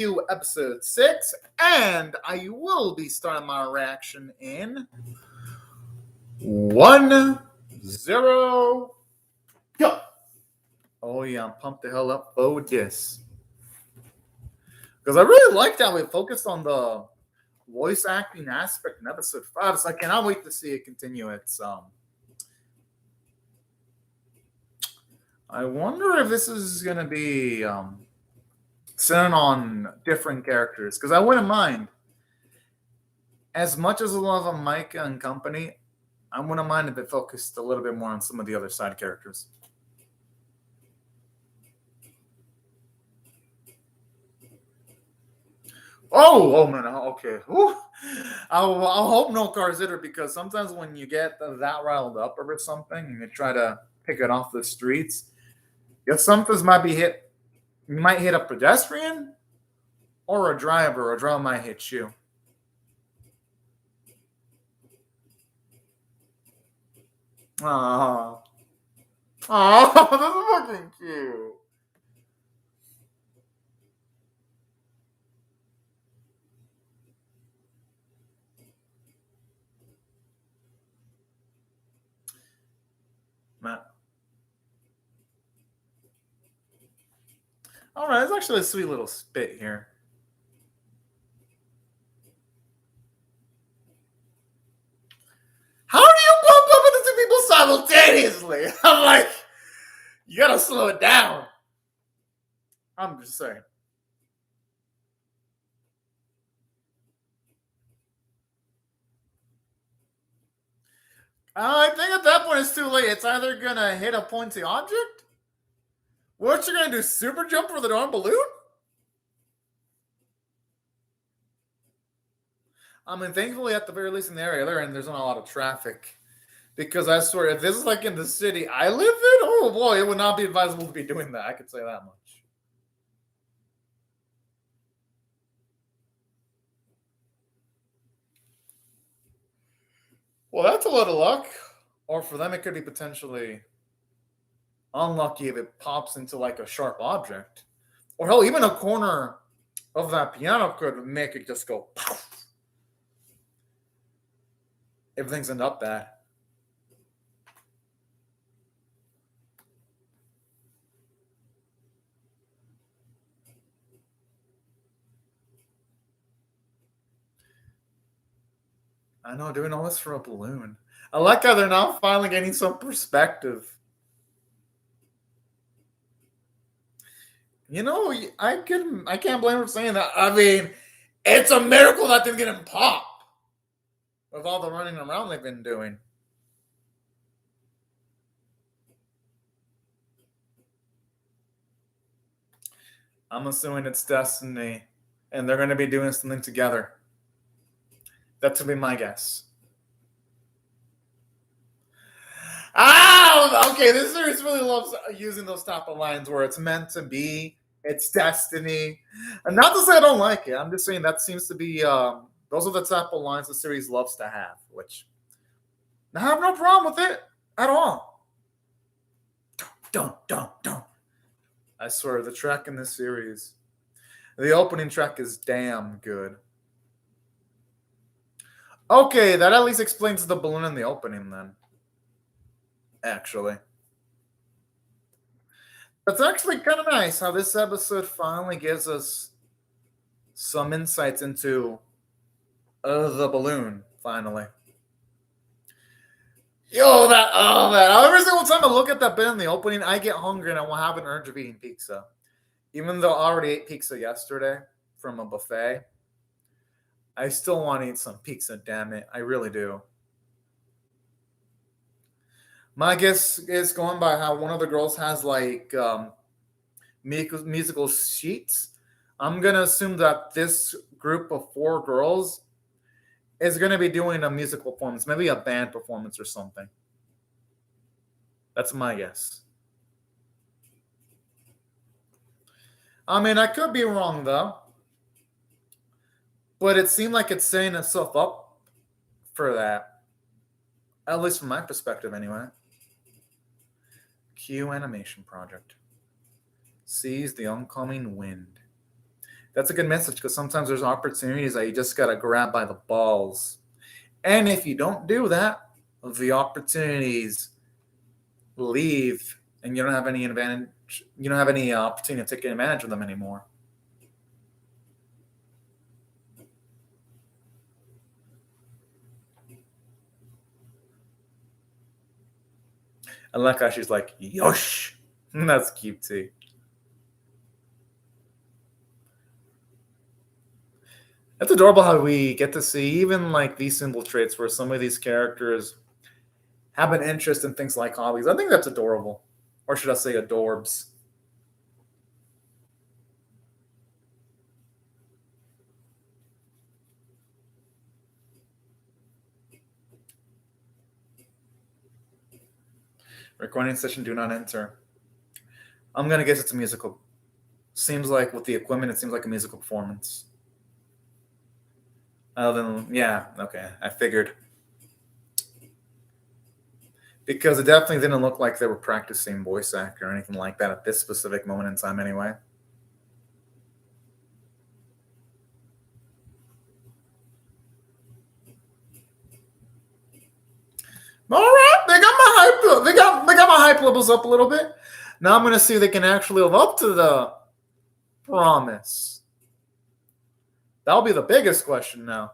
review episode 6, and I will be starting my reaction in 1-0 go. Oh yeah, I'm pumped the hell up for this. Because I really liked how we focused on the voice acting aspect in episode 5, so I cannot wait to see it continue. I wonder if this is going to be centered on different characters, because I wouldn't mind. As much as I love Micah and company, I wouldn't mind if it focused a little bit more on some of the other side characters. Oh man, okay. I'll hope no cars hit her, because sometimes when you get that riled up over something and you try to pick it off the streets, something might be hit. You might hit a pedestrian or a driver. A driver might hit you. Oh, that's fucking cute. Matt. All right, it's actually a sweet little spit here. How do you bump up into two people simultaneously? I'm like, you gotta slow it down. I'm just saying. I think at that point it's too late. It's either gonna hit a pointy object. What you gonna do? Super jump for the darn balloon? I mean, thankfully, at the very least in the area there, and there's not a lot of traffic. Because I swear, if this is like in the city I live in, oh boy, it would not be advisable to be doing that. I could say that much. Well, that's a lot of luck. Or for them, it could be potentially unlucky if it pops into like a sharp object. Or hell, even a corner of that piano could make it just go poof. If things end up bad. I know, doing all this for a balloon. I like how they're now finally getting some perspective. You know, I can't blame her for saying that. I mean, it's a miracle that didn't get him pop with all the running around they've been doing. I'm assuming it's Destiny, and they're going to be doing something together. That's going to be my guess. Oh, okay. This series really loves using those type of lines where it's meant to be, it's destiny. And not to say I don't like it. I'm just saying that seems to be, those are the type of lines the series loves to have, which I have no problem with it at all. Don't. I swear, the track in this series, the opening track is damn good. Okay, that at least explains the balloon in the opening then. Actually. That's actually kind of nice how this episode finally gives us some insights into the balloon, finally. Yo, man. Every single time I look at that bit in the opening, I get hungry and I will have an urge of eating pizza. Even though I already ate pizza yesterday from a buffet, I still want to eat some pizza, damn it. I really do. My guess is going by how one of the girls has like musical sheets. I'm going to assume that this group of 4 girls is going to be doing a musical performance, maybe a band performance or something. That's my guess. I mean, I could be wrong though, but it seemed like it's setting itself up for that, at least from my perspective, anyway. Q animation project. Sees the oncoming wind. That's a good message because sometimes there's opportunities that you just gotta grab by the balls. And if you don't do that, the opportunities leave and you don't have any advantage. You don't have any opportunity to take advantage of them anymore. I like how she's like, Yosh. That's cute too. It's adorable how we get to see even like these simple traits where some of these characters have an interest in things like hobbies. I think that's adorable. Or should I say adorbs? Recording session, do not enter. I'm gonna guess it's a musical. Seems like with the equipment, it seems like a musical performance. Other than yeah, okay, I figured because it definitely didn't look like they were practicing voice acting or anything like that at this specific moment in time, anyway. All right, they got my hype. They got my hype levels up a little bit. Now I'm gonna see if they can actually live up to the promise. That'll be the biggest question now.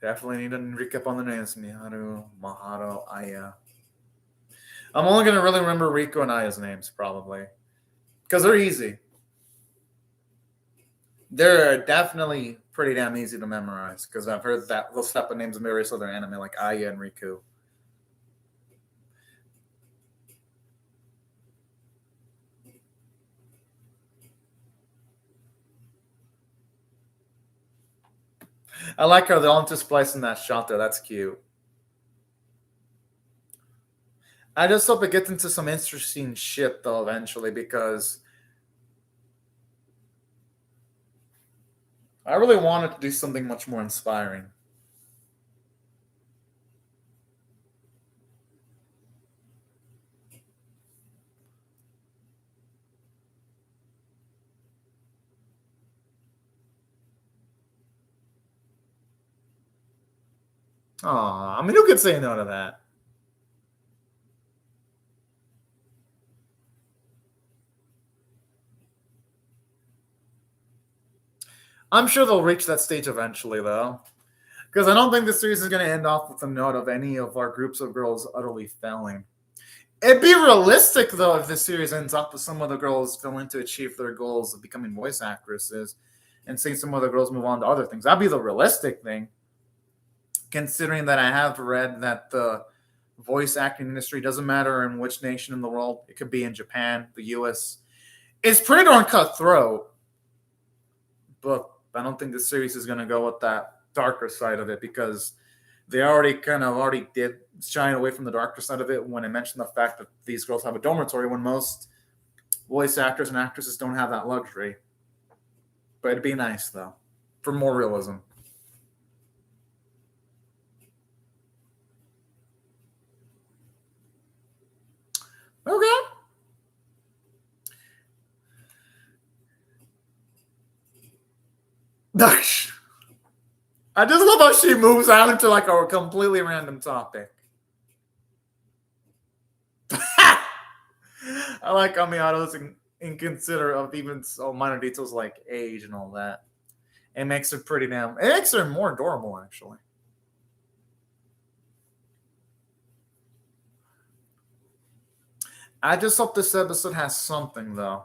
Definitely need to recap on the names. Miharu, Mahato, Aya. I'm only gonna really remember Rico and Aya's names probably because they're easy. They're definitely pretty damn easy to memorize because I've heard that those type of names in various other anime like Aya and Riku. I like how they're all intersplicing that shot there. That's cute. I just hope it gets into some interesting shit though eventually because I really wanted to do something much more inspiring. Aw, I mean, who could say no to that? I'm sure they'll reach that stage eventually, though. Because I don't think the series is going to end off with a note of any of our groups of girls utterly failing. It'd be realistic, though, if this series ends up with some of the girls failing to achieve their goals of becoming voice actresses and seeing some other girls move on to other things. That'd be the realistic thing, considering that I have read that the voice acting industry doesn't matter in which nation in the world, it could be in Japan, the US. It's pretty darn cutthroat, but I don't think the series is going to go with that darker side of it because they already did shying away from the darker side of it when I mentioned the fact that these girls have a dormitory when most voice actors and actresses don't have that luxury. But it'd be nice though for more realism. Okay. I just love how she moves out into like a completely random topic. I like Amiato's inconsiderate of even so minor details like age and all that. It makes her pretty damn. It makes her more adorable, actually. I just hope this episode has something though.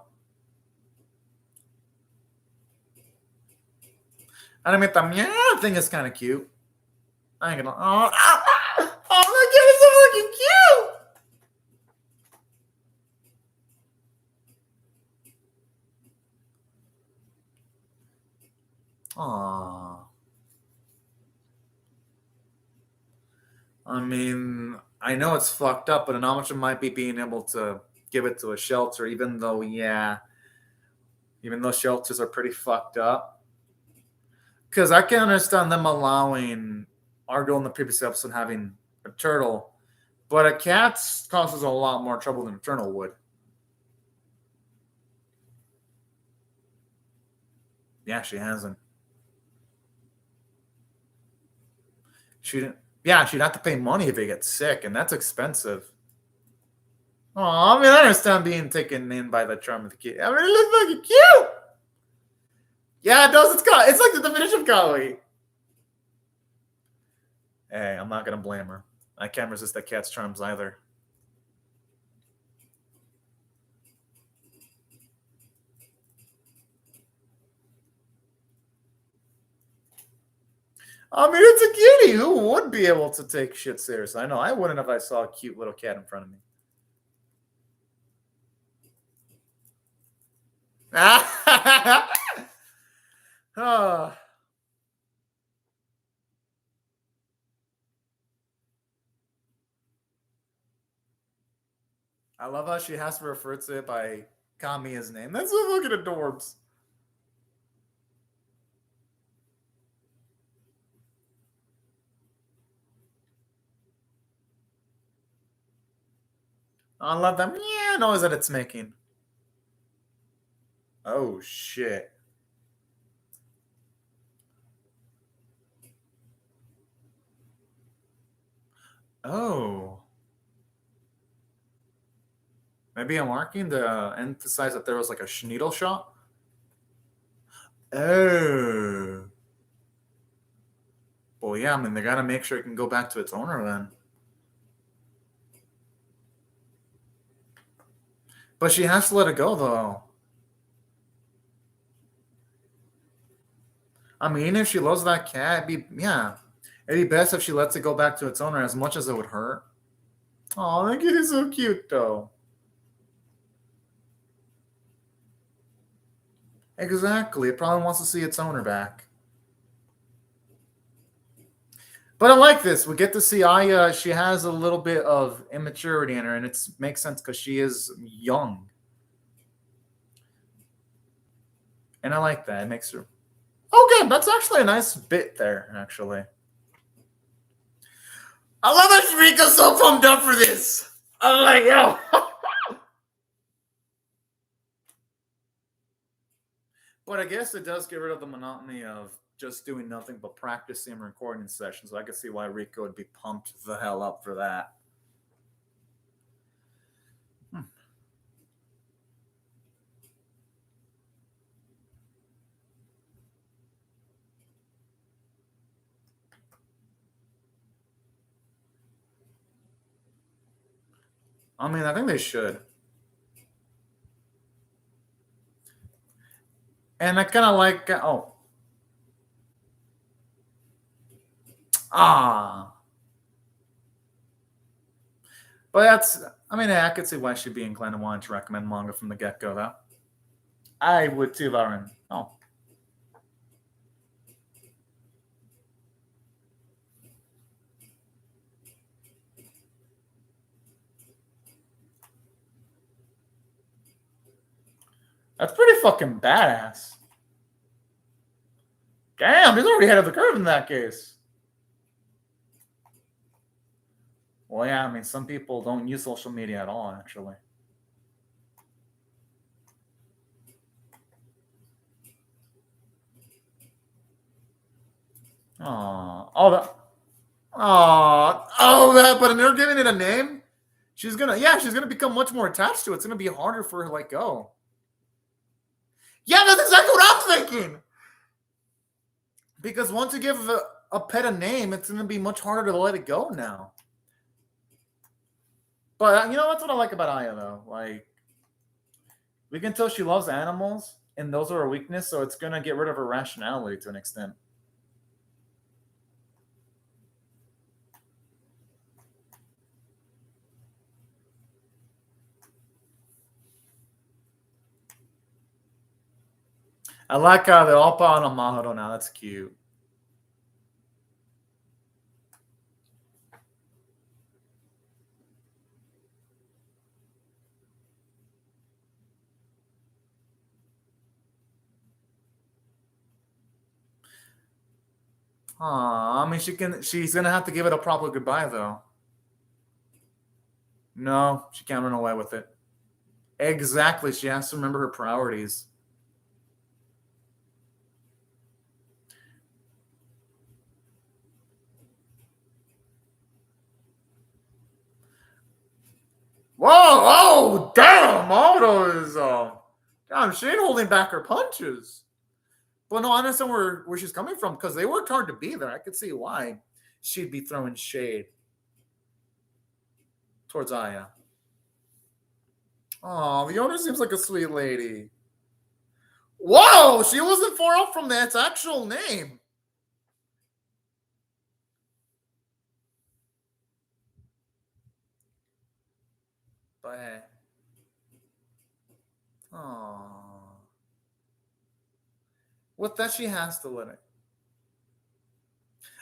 Anime también thing is kind of cute. I ain't gonna. Oh my god, it's so fucking cute. Aww. I mean, I know it's fucked up, but how much it might be being able to give it to a shelter, even though, yeah, even though shelters are pretty fucked up. Because I can understand them allowing our girl in the previous episode having a turtle, But a cat causes a lot more trouble than a turtle would. Yeah, she hasn't. She didn't. Yeah, she'd have to pay money if they get sick, and that's expensive. Oh, I mean, I understand being taken in by the charm of the kid. I mean, it looks fucking cute. Yeah, it does. It's like the definition of kawaii. Hey, I'm not gonna blame her. I can't resist that cat's charms either. I mean, it's a cutie. Who would be able to take shit serious? I know I wouldn't if I saw a cute little cat in front of me. Oh. I love how she has to refer to it by Kamiya's name. That's so fucking adorbs. I love that yeah noise that it's making. Oh shit. Oh. Maybe I'm marking to emphasize that there was like a needle shot. Oh. Well, yeah, I mean, they gotta make sure it can go back to its owner then. But she has to let it go, though. I mean, if she loves that cat, it'd be best if she lets it go back to its owner as much as it would hurt. Oh, that kid is so cute, though. Exactly. It probably wants to see its owner back. But I like this. We get to see Aya. She has a little bit of immaturity in her, and it makes sense because she is young. And I like that. It makes her. Okay, that's actually a nice bit there, actually. I love that Shrika's so pumped up for this. I'm like, yo. But I guess it does get rid of the monotony of just doing nothing but practicing and recording sessions. So I can see why Rico would be pumped the hell up for that. I mean, I think they should. And I kind of like, but I mean, I could see why she'd be inclined to want to recommend manga from the get go, though. I would too, Lauren. Oh. That's pretty fucking badass. Damn, he's already ahead of the curve in that case. Well, yeah, I mean, some people don't use social media at all, actually. That. But they're giving it a name. She's gonna become much more attached to it. It's gonna be harder for her to let go. Yeah, that's exactly what I'm thinking. Because once you give a pet a name, it's gonna be much harder to let it go now. But you know that's what I like about Aya though. Like we can tell she loves animals, and those are her weakness, so it's gonna get rid of her rationality to an extent. I like how they're all on a Mahoro now. That's cute. I mean, she's gonna have to give it a proper goodbye though. No, she can't run away with it. Exactly. She has to remember her priorities. Whoa! Oh, damn! Mamoto is damn. She ain't holding back her punches. But no, I understand where she's coming from because they worked hard to be there. I could see why she'd be throwing shade towards Aya. Oh, the owner seems like a sweet lady. Whoa, she wasn't far off from that's actual name. But hey. Oh. With that, she has to let it.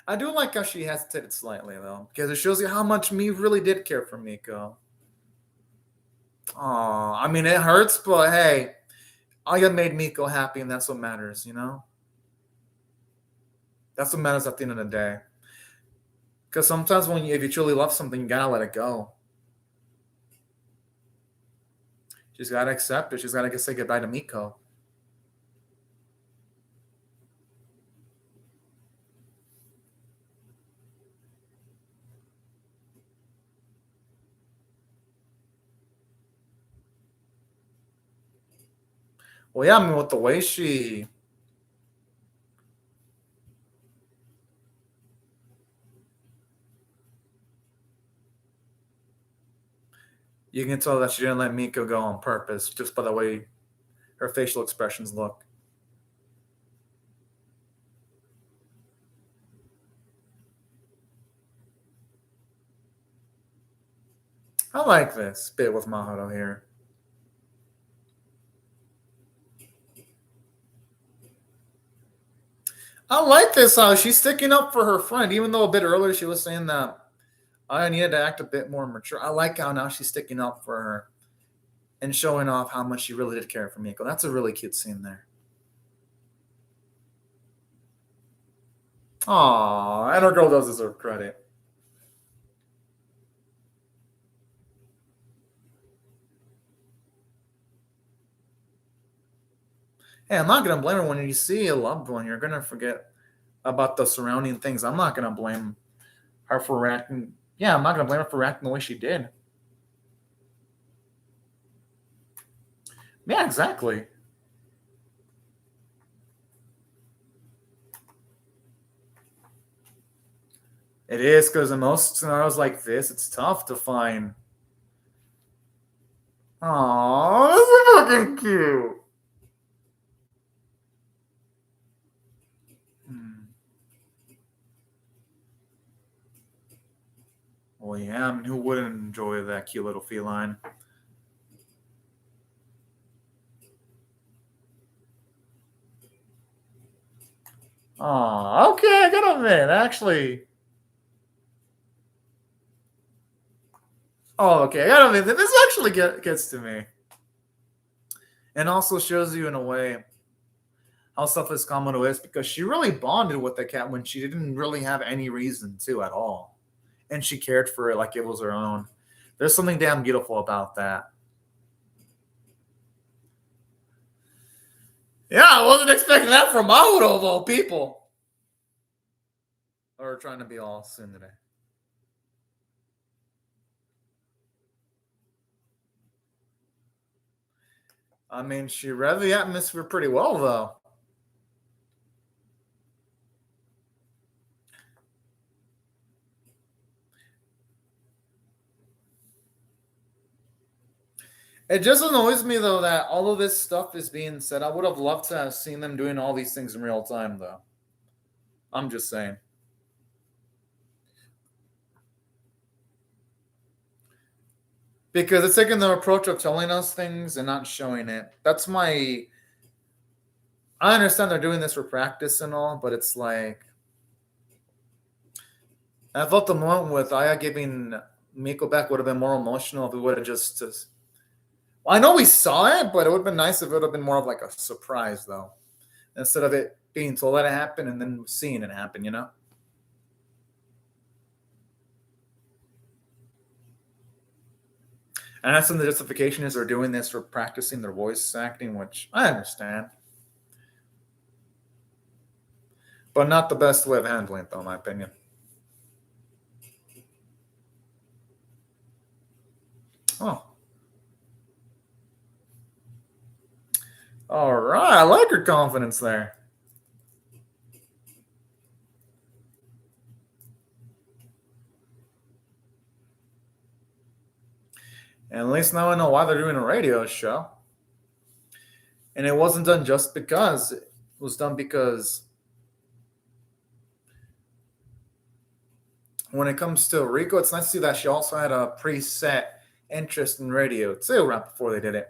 I do like how she hesitated slightly, though, because it shows you how much me really did care for Miko. Oh, I mean, it hurts, but hey, Aya made Miko happy, and that's what matters, you know? That's what matters at the end of the day. Because sometimes if you truly love something, you gotta let it go. She's gotta accept it. She's gotta say goodbye to Miko. Well, yeah, I mean, with the way you can tell that she didn't let Miko go on purpose just by the way her facial expressions look. I like this bit with Mahoto here. I like this how she's sticking up for her friend, even though a bit earlier she was saying that I needed to act a bit more mature. I like how now she's sticking up for her and showing off how much she really did care for Miko. That's a really cute scene there. Aww, and our girl does deserve credit. Hey, I'm not gonna blame her when you see a loved one. You're gonna forget about the surrounding things. I'm not gonna blame her for reacting. Yeah, I'm not gonna blame her for reacting the way she did. Yeah, exactly. It is because in most scenarios like this, it's tough to find. Aww, this is fucking cute. Hmm. Well, yeah, I mean, who wouldn't enjoy that cute little feline? Aw, okay, I gotta admit, actually. Oh, okay, I gotta admit, this actually gets to me. And also shows you, in a way, how selfless Kamado is because she really bonded with the cat when she didn't really have any reason to at all. And she cared for it like it was her own. There's something damn beautiful about that. Yeah, I wasn't expecting that from Mahoto of all people. Or trying to be all soon today. I mean, she read the atmosphere pretty well, though. It just annoys me, though, that all of this stuff is being said. I would have loved to have seen them doing all these things in real time, though. I'm just saying. Because it's taking the approach of telling us things and not showing it. That's my. I understand they're doing this for practice and all, but it's like. I felt the moment with Aya giving Miko back would have been more emotional if we would have just. Well, I know we saw it, but it would have been nice if it would have been more of like a surprise, though. Instead of it being told that it happened and then seeing it happen, you know? And that's when the justification is they're doing this for practicing their voice acting, which I understand. But not the best way of handling it, though, in my opinion. Oh. All right. I like her confidence there. And at least now I know why they're doing a radio show. And it wasn't done just because. It was done because when it comes to Rico, it's nice to see that she also had a preset interest in radio too, right before they did it.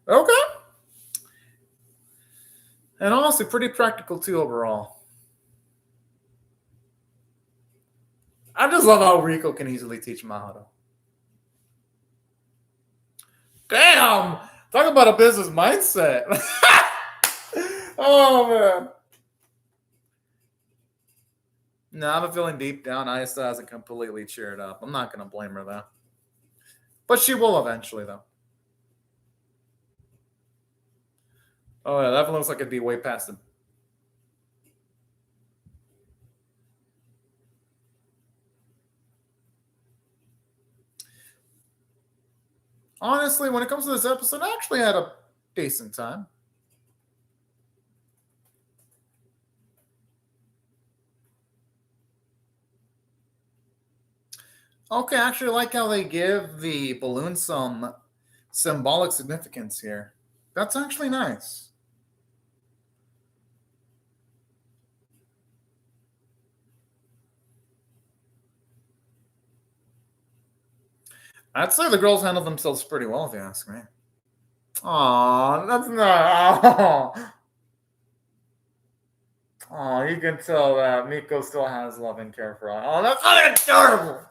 Okay. And honestly, pretty practical too overall. I just love how Rico can easily teach Mahado. Damn! Talk about a business mindset. Oh, man. No, I have a feeling deep down, Ayasa hasn't completely cheered up. I'm not going to blame her, though. But she will eventually, though. Oh, yeah, that looks like it'd be way past him. Honestly, when it comes to this episode, I actually had a decent time. Okay, I actually like how they give the balloon some symbolic significance here. That's actually nice. I'd say the girls handled themselves pretty well, if you ask me. Aw, that's not. Oh, you can tell that Miko still has love and care for her. Oh, that's adorable.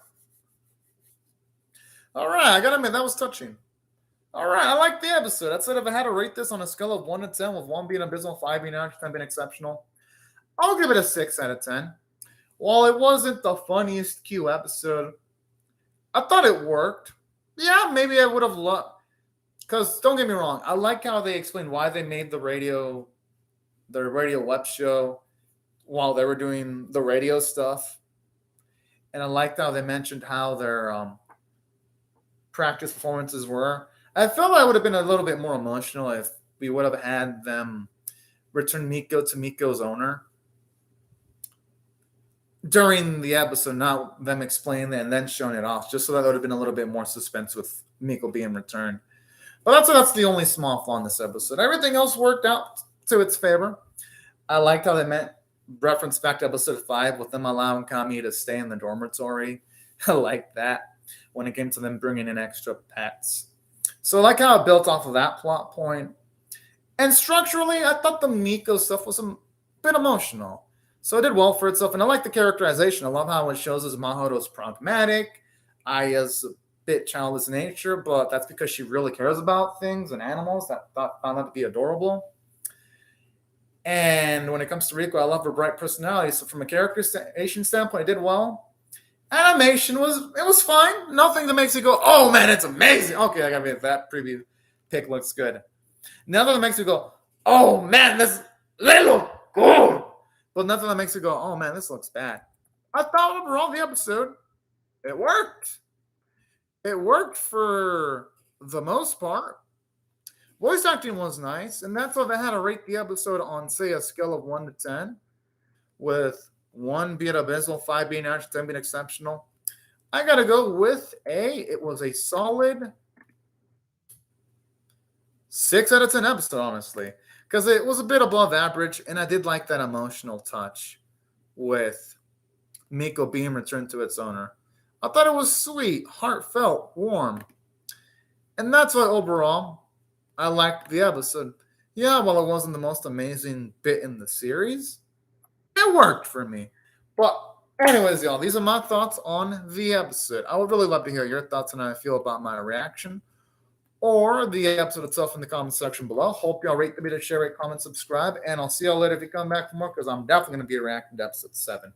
All right, I gotta admit that was touching. All right, I like the episode. That said, if I had to rate this on a scale of 1 to 10, with 1 being abysmal, 5 being average, 10 being exceptional, I'll give it a 6 out of 10. While it wasn't the funniest Q episode, I thought it worked. Yeah, maybe I would have loved. Because don't get me wrong, I like how they explained why they made the radio web show while they were doing the radio stuff, and I liked how they mentioned how their practice performances were. I felt I would have been a little bit more emotional if we would have had them return Miko to Miko's owner during the episode, not them explaining it and then showing it off, just so that would have been a little bit more suspense with Miko being returned. But that's the only small flaw in this episode. Everything else worked out to its favor. I liked how they referenced back to episode 5 with them allowing Kami to stay in the dormitory. I like that when it came to them bringing in extra pets. So I like how it built off of that plot point. And structurally, I thought the Miko stuff was a bit emotional. So it did well for itself. And I like the characterization. I love how it shows us Mahoto's pragmatic. Aya's a bit childless in nature, but that's because she really cares about things and animals. Found that to be adorable. And when it comes to Rico, I love her bright personality. So from a characterization standpoint, it did well. Animation was fine. Nothing that makes you go, oh man, it's amazing. Okay, I gotta be that preview pic looks good. Nothing that makes you go, oh man, they look good. But nothing that makes you go, oh man, this looks bad. I thought overall the episode, it worked. It worked for the most part. Voice acting was nice, and that's why I had to rate the episode on, say, a scale of 1 to 10, with 1 being abysmal, 5 being average, 10 being exceptional. I gotta go with it was a solid 6 out of 10 episode, honestly, because it was a bit above average, and I did like that emotional touch with Miko being returned to its owner. I thought it was sweet, heartfelt, warm, and that's why overall I liked the episode. Yeah, while it wasn't the most amazing bit in the series, It worked for me. But anyways, y'all, these are my thoughts on the episode. I would really love to hear your thoughts on how I feel about my reaction or the episode itself in the comment section below. Hope y'all rate the video, share, rate, comment, subscribe, and I'll see y'all later if you come back for more, because I'm definitely going to be reacting to episode 7.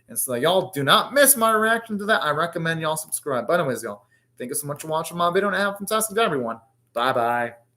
And so y'all do not miss my reaction to that. I recommend y'all subscribe. But anyways, y'all, thank you so much for watching my video, and have a fantastic day, everyone. Bye-bye.